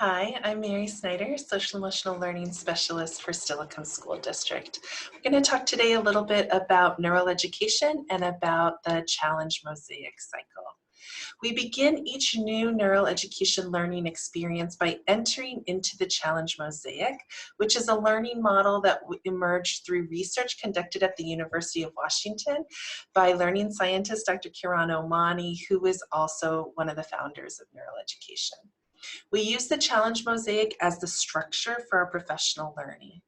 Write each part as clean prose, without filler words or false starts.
Hi, I'm Mary Snyder, Social Emotional Learning Specialist for Steilacoom School District. We're going to talk today a little bit about neural education and about the Challenge Mosaic cycle. We begin each new neural education learning experience by entering into the Challenge Mosaic, which is a learning model that emerged through research conducted at the University of Washington by learning scientist Dr. Kiran Omani, who is also one of the founders of neural education. We use the Challenge Mosaic as the structure for our professional learning.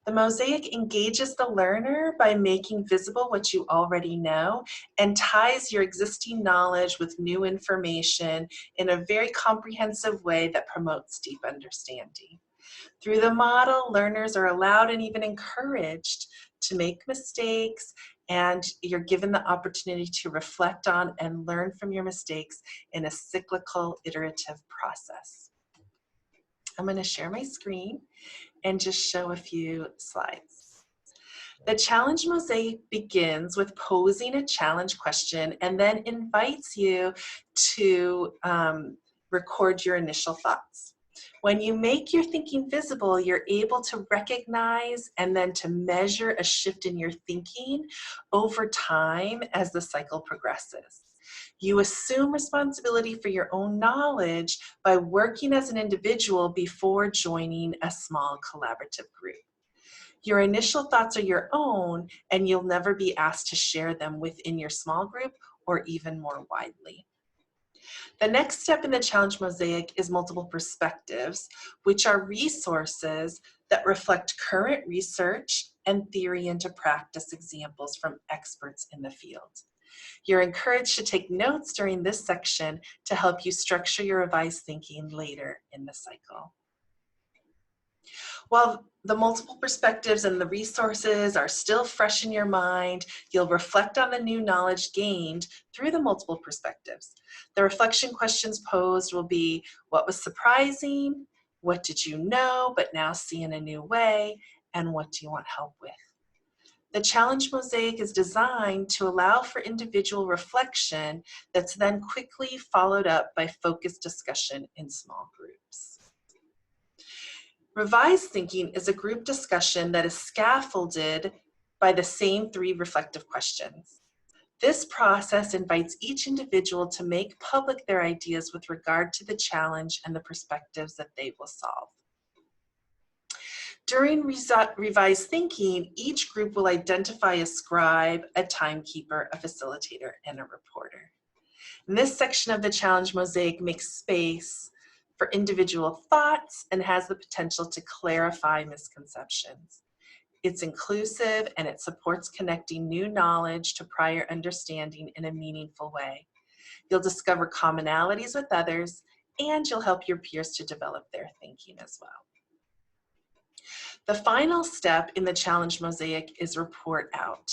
The mosaic engages the learner by making visible what you already know and ties your existing knowledge with new information in a very comprehensive way that promotes deep understanding. Through the model, learners are allowed and even encouraged to make mistakes, and you're given the opportunity to reflect on and learn from your mistakes in a cyclical, iterative process. I'm going to share my screen and just show a few slides. The challenge mosaic begins with posing a challenge question and then invites you to record your initial thoughts. When you make your thinking visible, you're able to recognize and then to measure a shift in your thinking over time as the cycle progresses. You assume responsibility for your own knowledge by working as an individual before joining a small collaborative group. Your initial thoughts are your own, and you'll never be asked to share them within your small group or even more widely. The next step in the challenge mosaic is multiple perspectives, which are resources that reflect current research and theory into practice examples from experts in the field. You're encouraged to take notes during this section to help you structure your revised thinking later in the cycle. While the multiple perspectives and the resources are still fresh in your mind, you'll reflect on the new knowledge gained through the multiple perspectives. The reflection questions posed will be, what was surprising? What did you know but now see in a new way? And what do you want help with? The challenge mosaic is designed to allow for individual reflection that's then quickly followed up by focused discussion in small groups. Revised thinking is a group discussion that is scaffolded by the same three reflective questions. This process invites each individual to make public their ideas with regard to the challenge and the perspectives that they will solve. During revised thinking, each group will identify a scribe, a timekeeper, a facilitator, and a reporter. And this section of the challenge mosaic makes space for individual thoughts and has the potential to clarify misconceptions. It's inclusive and it supports connecting new knowledge to prior understanding in a meaningful way. You'll discover commonalities with others, and you'll help your peers to develop their thinking as well. The final step in the challenge mosaic is report out.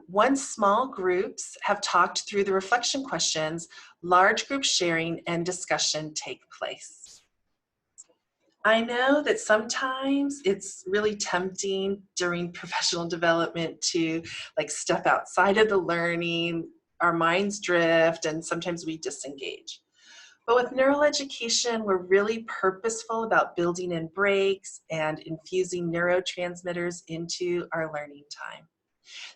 Once small groups have talked through the reflection questions, large group sharing and discussion take place. I know that sometimes it's really tempting during professional development to step outside of the learning, our minds drift, and sometimes we disengage. But with neural education, we're really purposeful about building in breaks and infusing neurotransmitters into our learning time.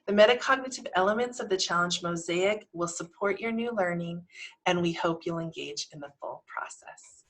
The metacognitive elements of the challenge mosaic will support your new learning, and we hope you'll engage in the full process.